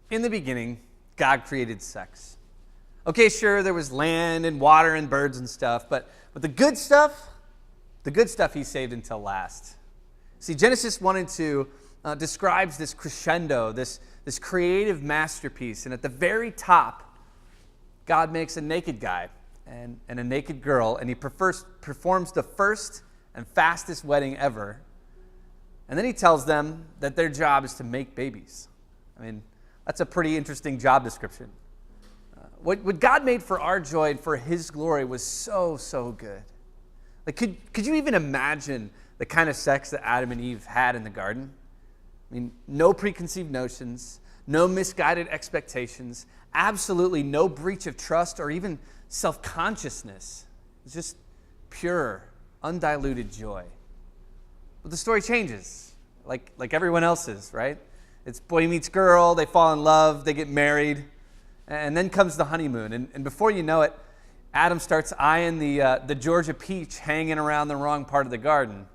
In the beginning, God created sex. Okay, sure, there was land and water and birds and stuff, but the good stuff he saved until last. See, Genesis 1 and 2 describes this crescendo, this creative masterpiece, and at the very top, God makes a naked guy and a naked girl, and he performs the first and fastest wedding ever. And then he tells them that their job is to make babies. I mean, that's a pretty interesting job description. What God made for our joy and for his glory was so, so good. Like, could you even imagine the kind of sex that Adam and Eve had in the garden? I mean, no preconceived notions, no misguided expectations, absolutely no breach of trust or even self-consciousness. It's just pure, undiluted joy. But the story changes, like everyone else's, right? It's boy meets girl, they fall in love, they get married, and then comes the honeymoon. And before you know it, Adam starts eyeing the Georgia peach hanging around the wrong part of the garden.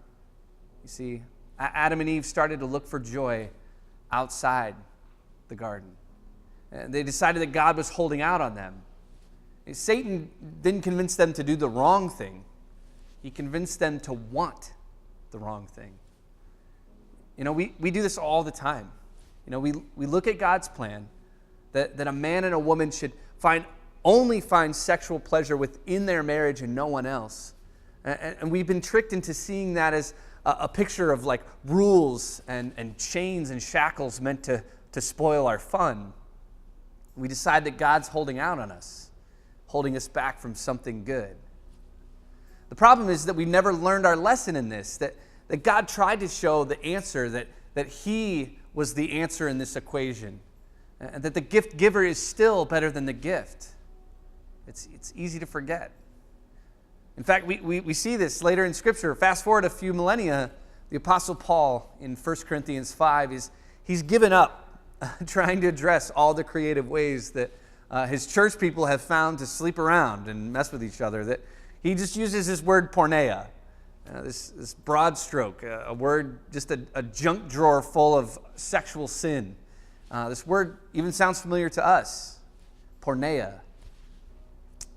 You see, Adam and Eve started to look for joy outside the garden. And they decided that God was holding out on them. Satan didn't convince them to do the wrong thing. He convinced them to want the wrong thing. You know, we do this all the time. You know, we look at God's plan that a man and a woman should only find sexual pleasure within their marriage and no one else. And we've been tricked into seeing that as a picture of like rules and chains and shackles meant to spoil our fun. We decide that God's holding out on us, holding us back from something good. The problem is that we never learned our lesson in this, that God tried to show the answer, that he was the answer in this equation, and that the gift giver is still better than the gift. It's easy to forget. In fact, we see this later in Scripture. Fast forward a few millennia, the Apostle Paul in 1 Corinthians 5, he's given up trying to address all the creative ways that his church people have found to sleep around and mess with each other, that he just uses this word porneia, this broad stroke, a word, just a junk drawer full of sexual sin. This word even sounds familiar to us, porneia.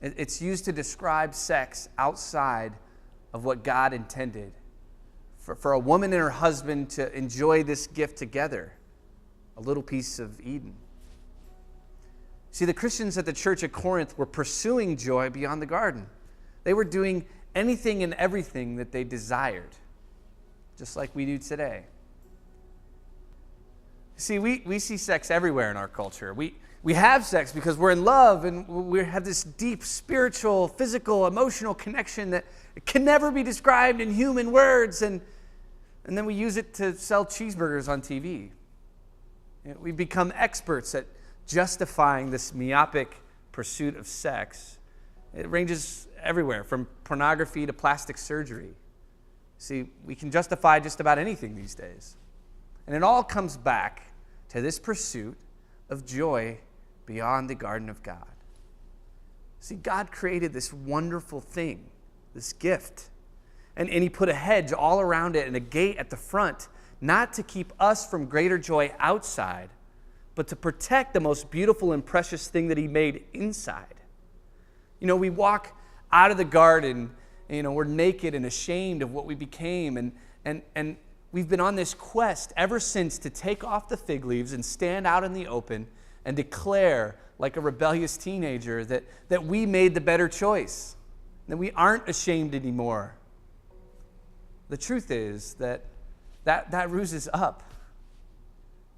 It's used to describe sex outside of what God intended, for a woman and her husband to enjoy this gift together, a little piece of Eden. See, the Christians at the church at Corinth were pursuing joy beyond the garden. They were doing anything and everything that they desired, just like we do today. See, we see sex everywhere in our culture. We have sex because we're in love and we have this deep spiritual, physical, emotional connection that can never be described in human words, and then we use it to sell cheeseburgers on TV. We become experts at justifying this myopic pursuit of sex. It ranges everywhere, from pornography to plastic surgery. See, we can justify just about anything these days. And it all comes back to this pursuit of joy beyond the garden of God. See, God created this wonderful thing, this gift, and he put a hedge all around it and a gate at the front, not to keep us from greater joy outside, but to protect the most beautiful and precious thing that he made inside. You know, we walk out of the garden, we're naked and ashamed of what we became, and we've been on this quest ever since to take off the fig leaves and stand out in the open and declare, like a rebellious teenager, that we made the better choice, that we aren't ashamed anymore. The truth is that ruse is up.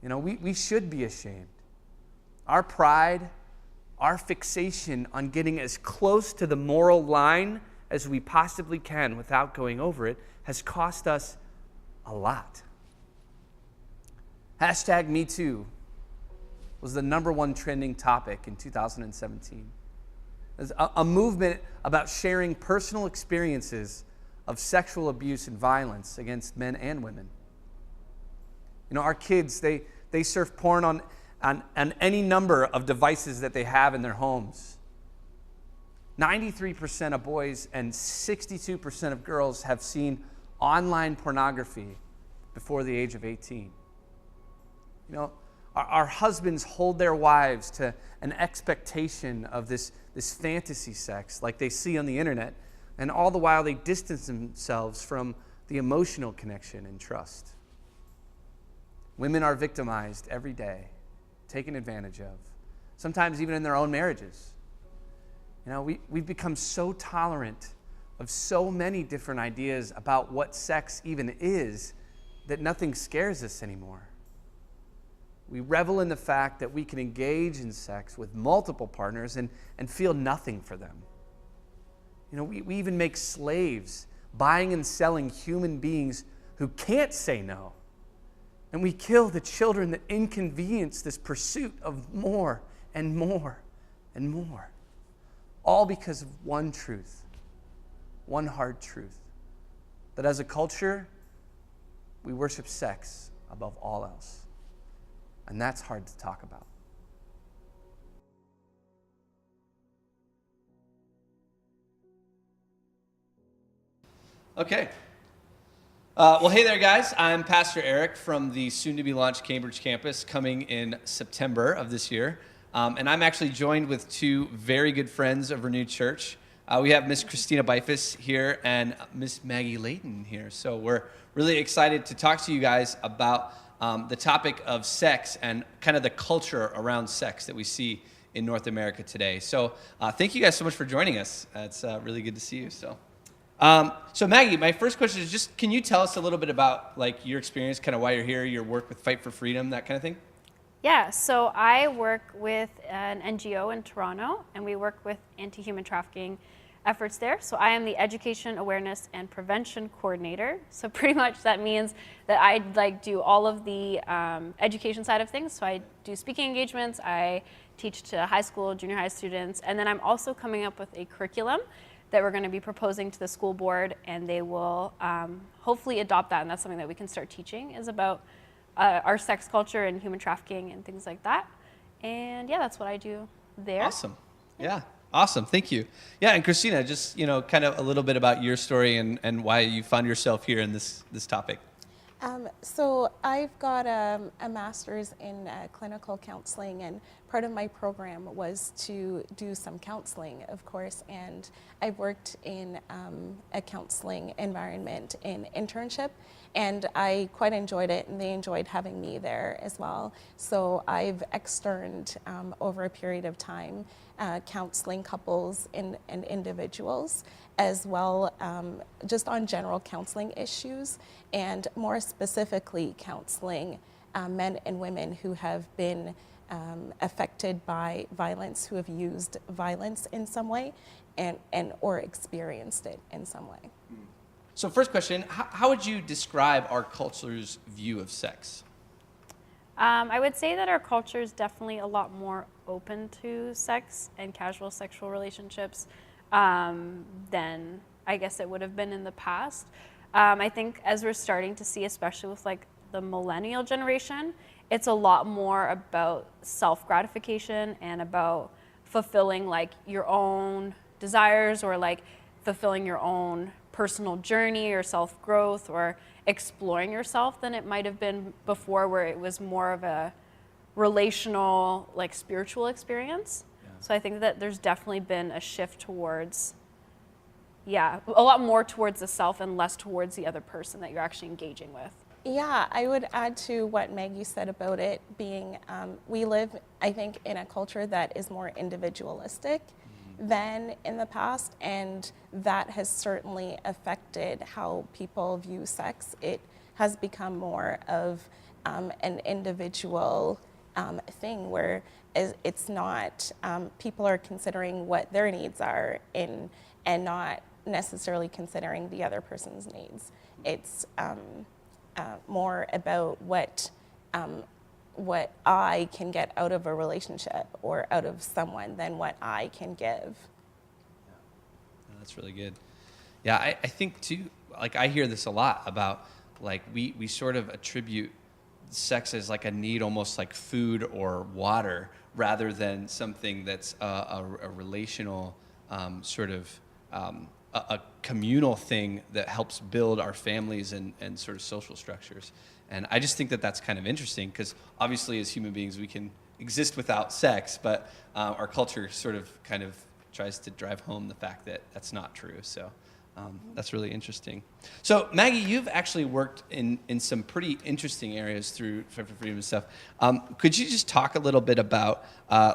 We should be ashamed. Our pride, our fixation on getting as close to the moral line as we possibly can without going over it has cost us a lot. #MeToo was the #1 trending topic in 2017. It's a movement about sharing personal experiences of sexual abuse and violence against men and women. Our kids, they surf porn on any number of devices that they have in their homes. 93% of boys and 62% of girls have seen online pornography before the age of 18. Our husbands hold their wives to an expectation of this fantasy sex like they see on the internet, and all the while they distance themselves from the emotional connection and trust. Women are victimized every day, taken advantage of, sometimes even in their own marriages. We've become so tolerant of so many different ideas about what sex even is that nothing scares us anymore. We revel in the fact that we can engage in sex with multiple partners and feel nothing for them. We even make slaves, buying and selling human beings who can't say no. And we kill the children that inconvenience this pursuit of more and more and more. All because of one truth, one hard truth, that as a culture, we worship sex above all else. And that's hard to talk about. Okay. Well, hey there, guys. I'm Pastor Eric from the soon-to-be-launched Cambridge campus, coming in September of this year. And I'm actually joined with two very good friends of Renewed Church. We have Miss Christina Bifus here and Miss Maggie Layton here. So we're really excited to talk to you guys about the topic of sex and kind of the culture around sex that we see in North America today. So thank you guys so much for joining us. It's really good to see you. So Maggie, my first question is just, can you tell us a little bit about your experience, kind of why you're here, your work with Fight for Freedom, that kind of thing? Yeah, so I work with an NGO in Toronto, and we work with anti-human trafficking efforts there. So I am the Education, Awareness, and Prevention Coordinator. So pretty much that means that I do all of the education side of things. So I do speaking engagements, I teach to high school, junior high students, and then I'm also coming up with a curriculum that we're going to be proposing to the school board, and they will hopefully adopt that, and that's something that we can start teaching, is about our sex culture and human trafficking and things like that. And yeah, that's what I do there. Awesome. Yeah. Awesome. Thank you. Yeah. And Christina, just, kind of a little bit about your story and why you found yourself here in this topic. So I've got a master's in clinical counseling, and part of my program was to do some counseling, of course, and I worked in a counseling environment in internship, and I quite enjoyed it, and they enjoyed having me there as well. So I've externed over a period of time counseling couples and individuals, as well just on general counseling issues, and more specifically counseling men and women who have been affected by violence, who have used violence in some way and or experienced it in some way. So first question, how would you describe our culture's view of sex? I would say that our culture is definitely a lot more open to sex and casual sexual relationships than I guess it would have been in the past. I think as we're starting to see, especially with the millennial generation, it's a lot more about self-gratification and about fulfilling your own desires, or fulfilling your own personal journey or self-growth or exploring yourself, than it might have been before, where it was more of a relational, spiritual experience. Yeah. So I think that there's definitely been a shift towards, a lot more towards the self and less towards the other person that you're actually engaging with. Yeah, I would add to what Maggie said about it being, we live, I think, in a culture that is more individualistic than in the past, and that has certainly affected how people view sex. It has become more of an individual thing, where it's not, people are considering what their needs are and not necessarily considering the other person's needs. It's more about what I can get out of a relationship or out of someone than what I can give. Yeah. That's really good. Yeah, I think too, I hear this a lot about we sort of attribute sex as a need, almost like food or water, rather than something that's a relational sort of a communal thing that helps build our families and sort of social structures. And I just think that that's kind of interesting because obviously as human beings we can exist without sex, but our culture sort of kind of tries to drive home the fact that that's not true. So that's really interesting. So Maggie, you've actually worked in some pretty interesting areas through Fight for Freedom and stuff. Could you just talk a little bit about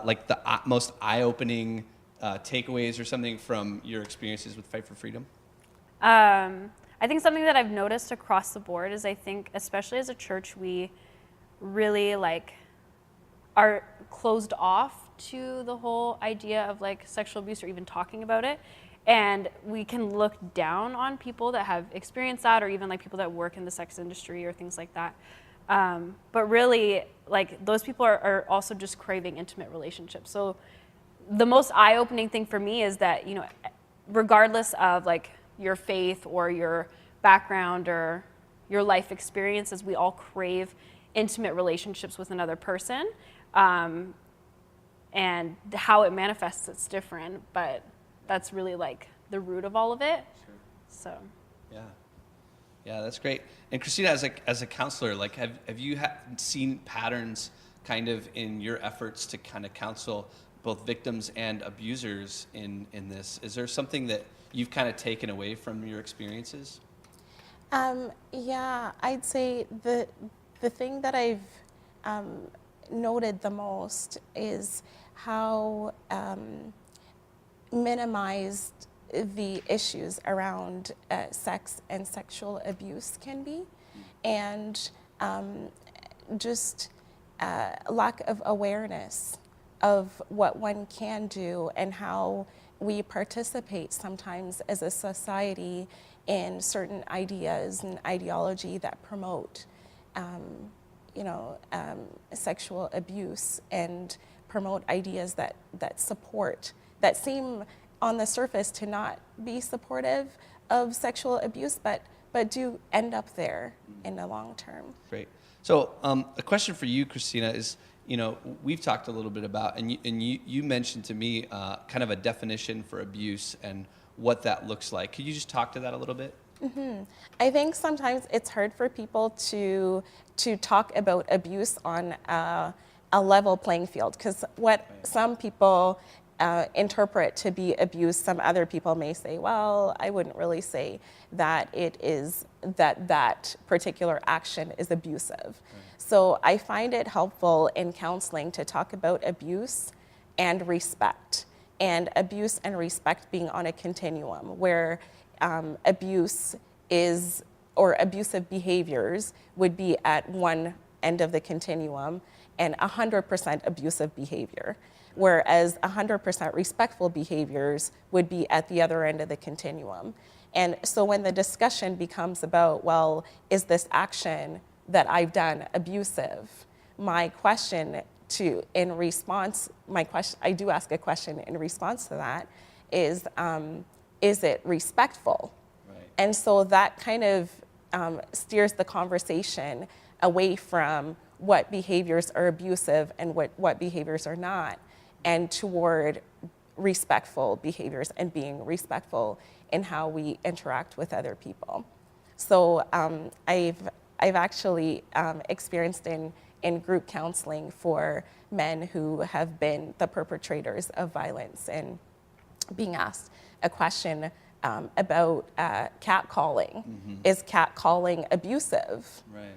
like the most eye-opening takeaways or something from your experiences with Fight for Freedom? I think something that I've noticed across the board is I think, especially as a church, we really like are closed off to the whole idea of like sexual abuse or even talking about it. And we can look down on people that have experienced that, or even like people that work in the sex industry or things like that. But really, like those people are also just craving intimate relationships. So the most eye-opening thing for me is that, you know, regardless of like your faith or your background or your life experiences, we all crave intimate relationships with another person. And how it manifests, it's different, but that's really like the root of all of it. Sure. So. Yeah, that's great. And Christina, as a counselor, like have you seen patterns kind of in your efforts to kind of counsel both victims and abusers in this? Is there something that you've kind of taken away from your experiences? Yeah, I'd say the thing that I've noted the most is how minimized the issues around sex and sexual abuse can be, and just lack of awareness of what one can do and how we participate sometimes as a society in certain ideas and ideology that promote sexual abuse and promote ideas that support, that seem on the surface to not be supportive of sexual abuse, but do end up there in the long term. Great. So a question for you, Christina, is, you know, we've talked a little bit about, and you mentioned to me kind of a definition for abuse and what that looks like. Could you just talk to that a little bit? Mm-hmm. I think sometimes it's hard for people to talk about abuse on a level playing field, because what some people interpret to be abuse, some other people may say, well, I wouldn't really say that it is that particular action is abusive. Right. So I find it helpful in counseling to talk about abuse and respect, and abuse and respect being on a continuum where abuse is, or abusive behaviors would be at one end of the continuum and 100% abusive behavior, whereas 100% respectful behaviors would be at the other end of the continuum. And so when the discussion becomes about, well, is this action that I've done abusive? My question I do ask a question in response to that is it respectful? Right. And so that kind of steers the conversation away from what behaviors are abusive and what behaviors are not, and toward respectful behaviors and being respectful in how we interact with other people. So I've actually experienced in group counseling for men who have been the perpetrators of violence and being asked a question about catcalling. Mm-hmm. Is catcalling abusive? Right.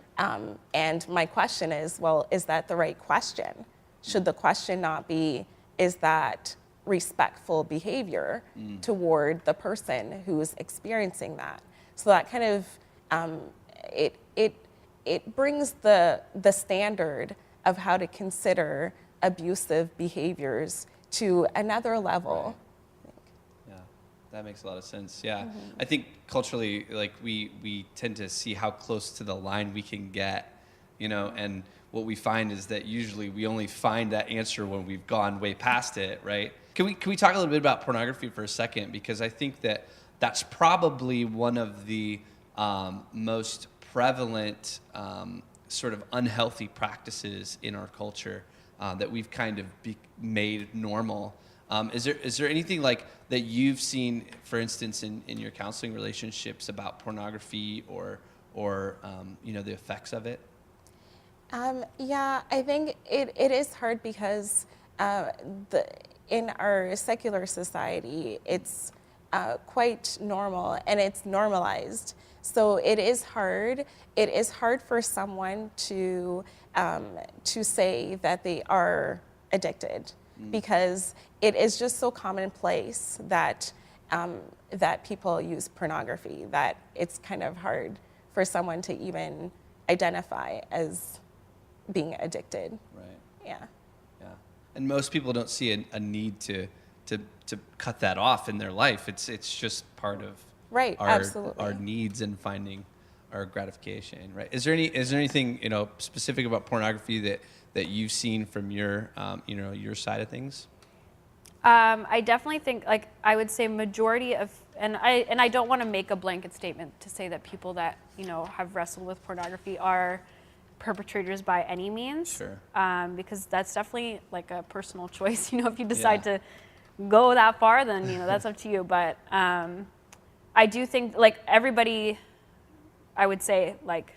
And my question is, well, is that the right question? Should the question not be, is that respectful behavior toward the person who's experiencing that? So that kind of, it brings the standard of how to consider abusive behaviors to another level. Right. Yeah, that makes a lot of sense. Yeah, mm-hmm. I think culturally, like we tend to see how close to the line we can get, you know, and what we find is that usually we only find that answer when we've gone way past it, right? Can we talk a little bit about pornography for a second? Because I think that that's probably one of the most prevalent sort of unhealthy practices in our culture that we've kind of made normal. Is there anything like that you've seen, for instance, in your counseling relationships about pornography or or the effects of it? Yeah, I think it is hard because in our secular society, it's quite normal and it's normalized. So it is hard. It is hard for someone to say that they are addicted because it is just so commonplace that that people use pornography that it's kind of hard for someone to even identify as being addicted. Right. Yeah. Yeah. And most people don't see a need to cut that off in their life. It's just part of Right. Absolutely. our needs and finding our gratification. Right. Is there anything specific about pornography that you've seen from your your side of things? I definitely think, like, I would say majority of, and I don't want to make a blanket statement to say that people that have wrestled with pornography are perpetrators by any means. Sure. Because that's definitely like a personal choice. If you decide to go that far, then that's up to you. But I do think, like, everybody, I would say, like,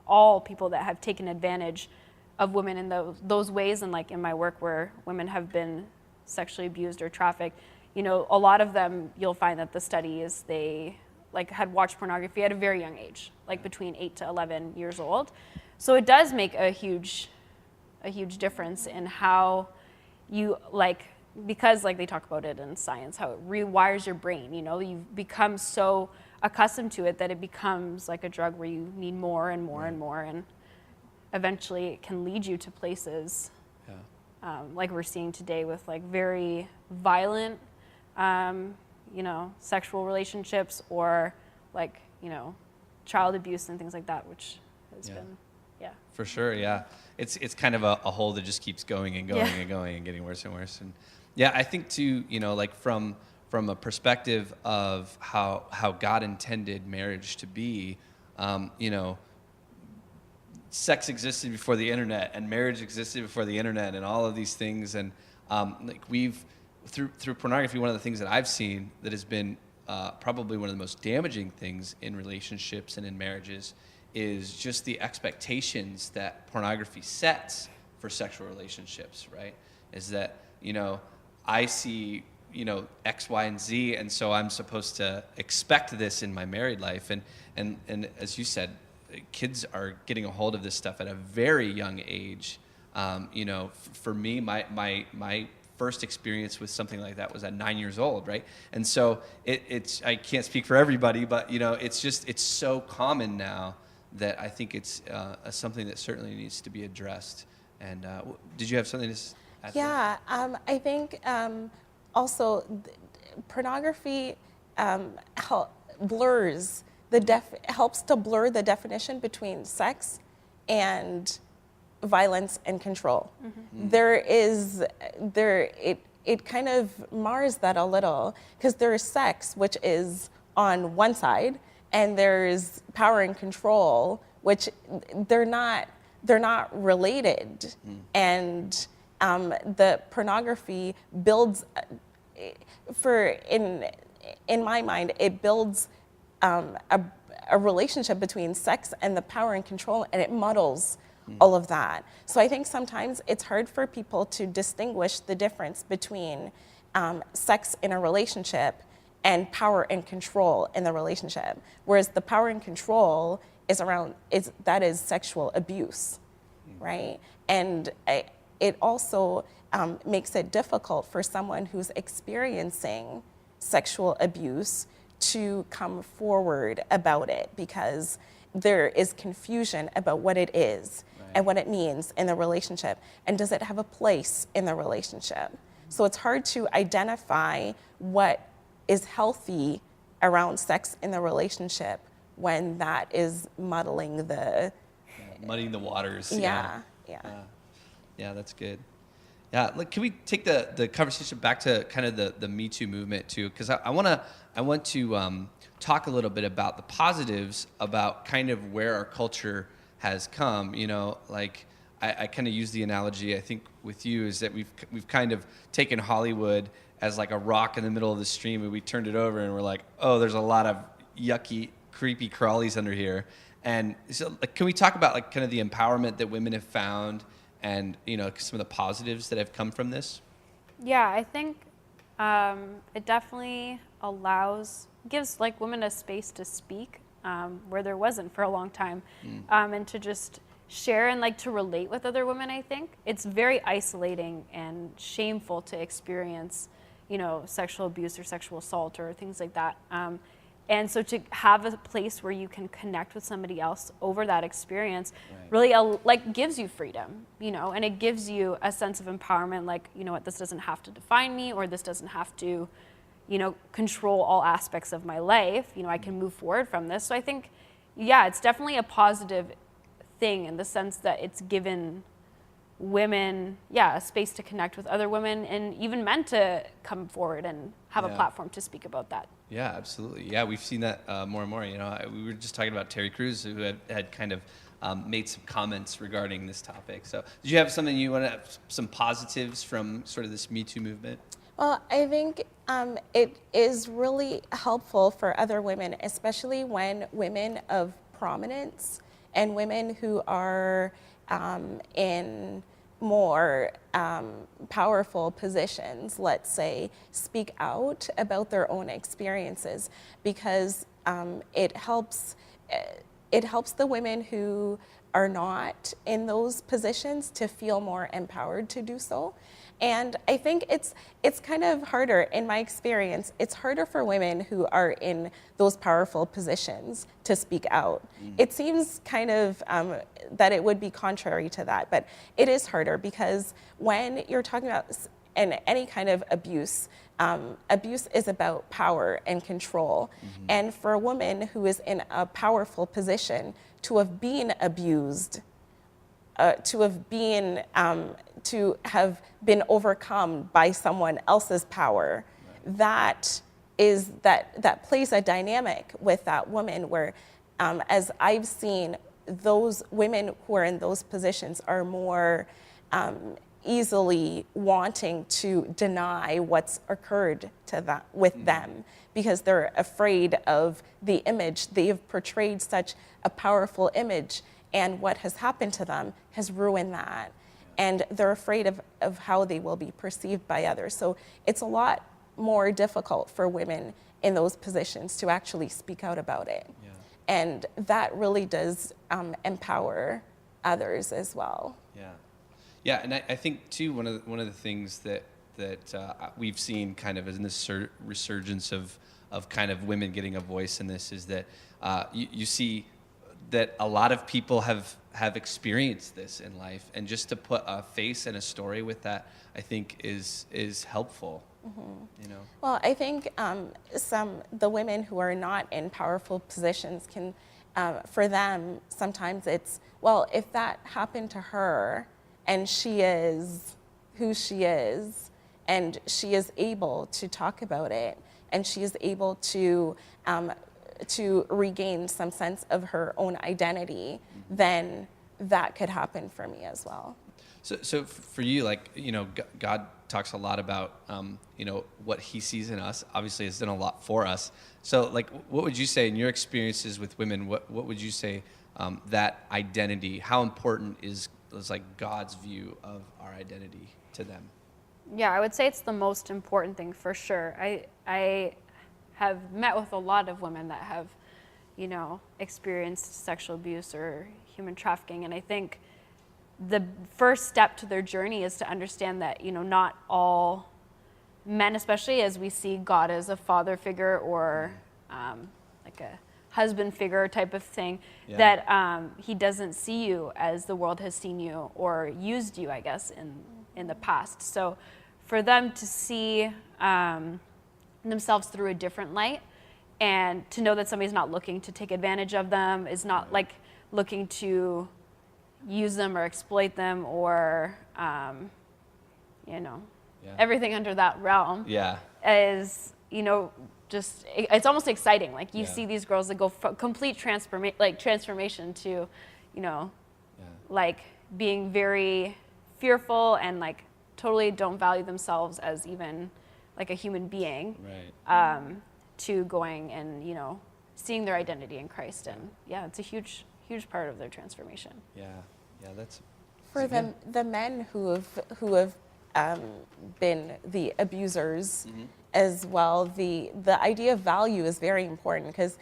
all people that have taken advantage of women in those ways, and like in my work where women have been sexually abused or trafficked, a lot of them, you'll find that the study is they had watched pornography at a very young age, like between 8 to 11 years old. So it does make a huge difference in how you because they talk about it in science, how it rewires your brain. You've become so accustomed to it that it becomes like a drug where you need more and more and more, and eventually it can lead you to places like we're seeing today with like very violent, sexual relationships, or like, child abuse and things like that, which has been, For sure, yeah. It's kind of a hole that just keeps going and going and going and getting worse and worse. And I think too, like from a perspective of how God intended marriage to be, sex existed before the internet, and marriage existed before the internet, and all of these things. And we've through pornography, one of the things that I've seen that has been probably one of the most damaging things in relationships and in marriages is just the expectations that pornography sets for sexual relationships, right? Is that, I see, X, Y, and Z, and so I'm supposed to expect this in my married life. And as you said, kids are getting a hold of this stuff at a very young age. For me, my first experience with something like that was at 9 years old, right? And so it's I can't speak for everybody, but it's so common now that I think it's something that certainly needs to be addressed. And did you have something to add? Yeah, I think also pornography helps to blur the definition between sex and violence and control. Mm-hmm. It kind of mars that a little, because there's sex, which is on one side, and there's power and control, which they're not related. And the pornography builds, in my mind, it builds a relationship between sex and the power and control, and it muddles all of that. So I think sometimes it's hard for people to distinguish the difference between sex in a relationship and power and control in the relationship. Whereas the power and control that is sexual abuse, right? And it also makes it difficult for someone who's experiencing sexual abuse to come forward about it, because there is confusion about what it is and what it means in the relationship, and does it have a place in the relationship. So it's hard to identify what is healthy around sex in the relationship when that is muddying the waters. Yeah, that's good. Yeah, look, can we take the conversation back to kind of the Me Too movement too? Because I want to talk a little bit about the positives about kind of where our culture has come. I kind of use the analogy, I think, with you, is that we've kind of taken Hollywood as like a rock in the middle of the stream, and we turned it over and we're like, oh, there's a lot of yucky, creepy crawlies under here. And so, like, can we talk about like kind of the empowerment that women have found, and some of the positives that have come from this? Yeah, I think it definitely gives like women a space to speak where there wasn't for a long time, and to just share and like to relate with other women. I think it's very isolating and shameful to experience, sexual abuse or sexual assault or things like that. And so to have a place where you can connect with somebody else over that experience really like gives you freedom, and it gives you a sense of empowerment. Like, what, this doesn't have to define me, or this doesn't have to, control all aspects of my life. I can move forward from this. So I think, yeah, it's definitely a positive thing in the sense that it's given women, a space to connect with other women, and even men to come forward and have a platform to speak about that. Yeah, absolutely. Yeah, we've seen that more and more. We were just talking about Terry Crews, who had kind of made some comments regarding this topic. So did you have something you want to have some positives from sort of this Me Too movement? Well, I think it is really helpful for other women, especially when women of prominence and women who are in more powerful positions, let's say, speak out about their own experiences, because it helps the women who are not in those positions to feel more empowered to do so. And I think it's kind of harder, in my experience, it's harder for women who are in those powerful positions to speak out. It seems kind of that it would be contrary to that, but it is harder because when you're talking about any kind of abuse, abuse is about power and control. And for a woman who is in a powerful position to have been abused, to have been overcome by someone else's power, that plays a dynamic with that woman where, as I've seen, those women who are in those positions are more easily wanting to deny what's occurred to with them, because they're afraid of the image. They have portrayed such a powerful image, and what has happened to them has ruined that. And they're afraid of how they will be perceived by others. So it's a lot more difficult for women in those positions to actually speak out about it. Yeah. And that really does empower others as well. Yeah. Yeah, and I think too, one of the things that we've seen kind of in this resurgence of kind of women getting a voice in this is that you see that a lot of people have experienced this in life, and just to put a face and a story with that, I think is helpful. Well, I think the women who are not in powerful positions can, for them, sometimes it's, well, if that happened to her, and she is who she is, and she is able to talk about it, and she is able to regain some sense of her own identity, then that could happen for me as well. So for you, like, God talks a lot about, what he sees in us. Obviously, has done a lot for us. So, like, what would you say in your experiences with women, what would you say that identity, how important is like God's view of our identity to them? Yeah, I would say it's the most important thing for sure. I have met with a lot of women that have, experienced sexual abuse or human trafficking, and I think the first step to their journey is to understand that, not all men, especially as we see God as a father figure or like a husband figure type of thing, that he doesn't see you as the world has seen you or used you, I guess, in the past. So for them to see themselves through a different light, and to know that somebody's not looking to take advantage of them, is not like looking to use them or exploit them or, everything under that realm is, just, it's almost exciting. Like you see these girls that go from complete transformation to, like being very fearful and like totally don't value themselves as even like a human being, to going and, seeing their identity in Christ. And it's a huge huge part of their transformation. Yeah, that's For the men who have been the abusers as well, the idea of value is very important, because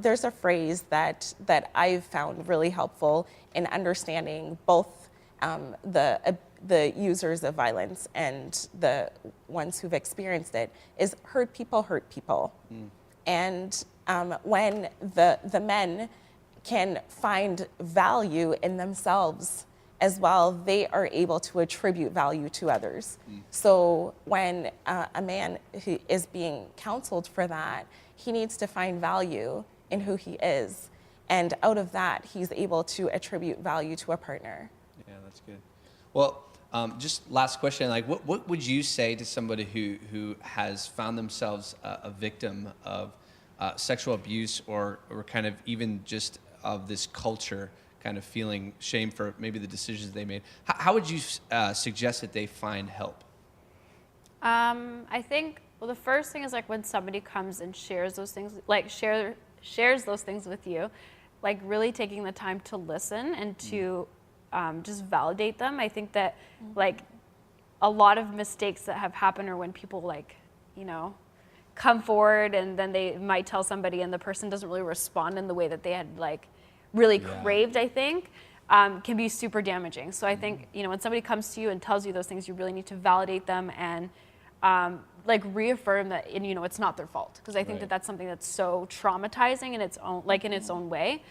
there's a phrase that I've found really helpful in understanding both the users of violence and the ones who've experienced it, is hurt people hurt people. And when the men can find value in themselves as well, they are able to attribute value to others. So when a man who is being counseled for that, he needs to find value in who he is. And out of that, he's able to attribute value to a partner. Yeah, that's good. Well, just last question, like what would you say to somebody who has found themselves a victim of sexual abuse, or kind of even just of this culture, kind of feeling shame for maybe the decisions they made? How would you suggest that they find help? I think, well, the first thing is like when somebody comes and shares those things, like shares those things with you, like really taking the time to listen and to just validate them. I think that like a lot of mistakes that have happened are when people like, you know, come forward and then they might tell somebody and the person doesn't really respond in the way that they had like really craved, I think, can be super damaging. So I think, you know, when somebody comes to you and tells you those things, you really need to validate them and like reaffirm that, and, you know, it's not their fault. Because I think that that's something that's so traumatizing in its own, like in its own way.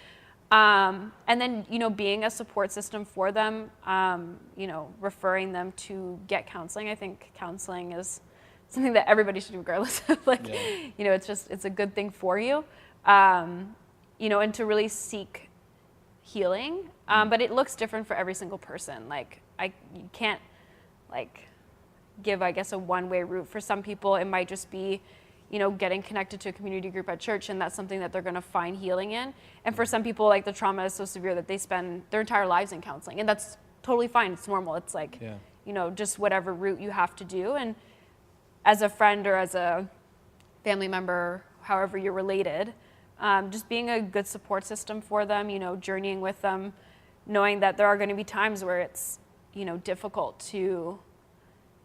And then, you know, being a support system for them, you know, referring them to get counseling. I think counseling is something that everybody should do regardless of like, you know, it's a good thing for you, you know, and to really seek healing. But it looks different for every single person. Like you can't like give, I guess, a one-way route. For some people, it might just be, you know, getting connected to a community group at church, and that's something that they're going to find healing in. And for some people, like the trauma is so severe that they spend their entire lives in counseling, and that's totally fine. It's normal. It's like, you know, just whatever route you have to do. And as a friend or as a family member, however you're related, just being a good support system for them, you know, journeying with them, knowing that there are going to be times where it's, you know, difficult to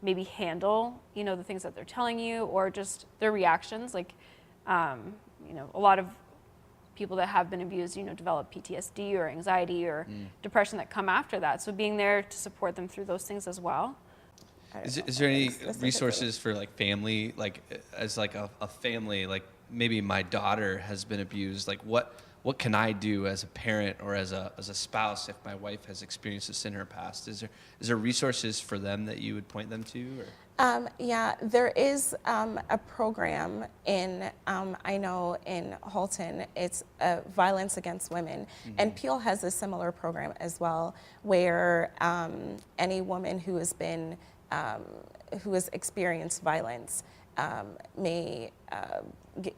maybe handle, you know, the things that they're telling you or just their reactions. Like, you know, a lot of people that have been abused, you know, develop PTSD or anxiety or depression that come after that. So being there to support them through those things as well. Is there any resources for like family, like as like a family, like maybe my daughter has been abused, like what can I do as a parent or as a spouse if my wife has experienced this in her past? Is there resources for them that you would point them to? Or? Yeah, there is a program in, I know in Halton, it's Violence Against Women, and Peel has a similar program as well, where any woman who has been, who has experienced violence may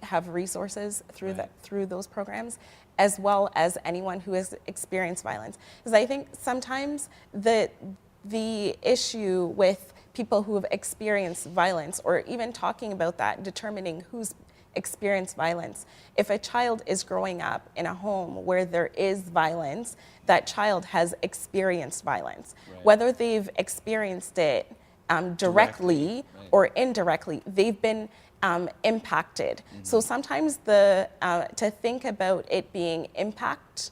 have resources through through those programs, as well as anyone who has experienced violence. Because I think sometimes the issue with people who have experienced violence, or even talking about that, determining who's experienced violence. If a child is growing up in a home where there is violence, that child has experienced violence. Whether they've experienced it directly or indirectly, they've been impacted. So sometimes to think about it being impact,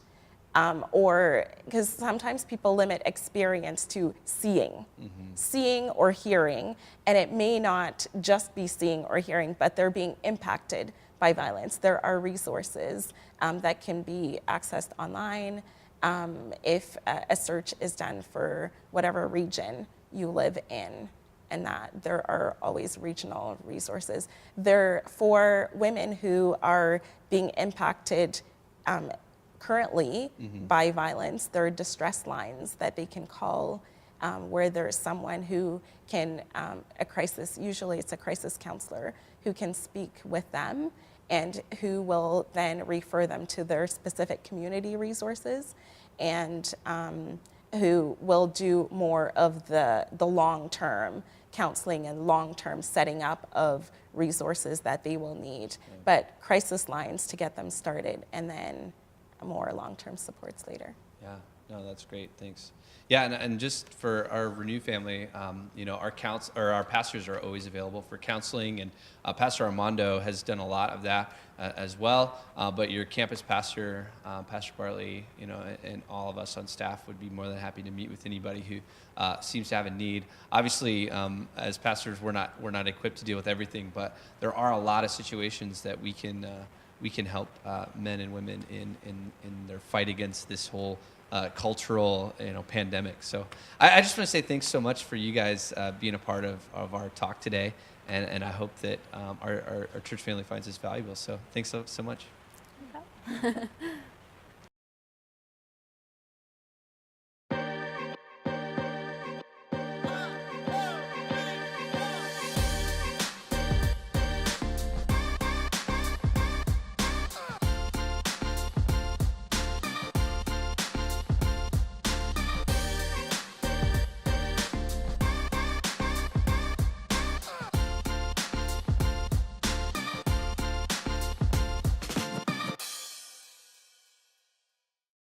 or because sometimes people limit experience to seeing or hearing, and it may not just be seeing or hearing, but they're being impacted by violence. There are resources that can be accessed online if a search is done for whatever region you live in, and that there are always regional resources. There, for women who are being impacted currently by violence, there are distress lines that they can call where there's someone who can, usually it's a crisis counselor, who can speak with them and who will then refer them to their specific community resources, and who will do more of the long-term counseling and long-term setting up of resources that they will need. But crisis lines to get them started, and then more long-term supports later. Yeah, no, that's great. Thanks. Yeah, and just for our Renew family, our pastors are always available for counseling, and Pastor Armando has done a lot of that as well. But your campus pastor, Pastor Bartley, and all of us on staff would be more than happy to meet with anybody who seems to have a need. Obviously, as pastors, we're not equipped to deal with everything, but there are a lot of situations that we can help men and women in their fight against this whole cultural pandemic. So I just want to say thanks so much for you guys being a part of our talk today, and I hope that our church family finds this valuable. So thanks so much.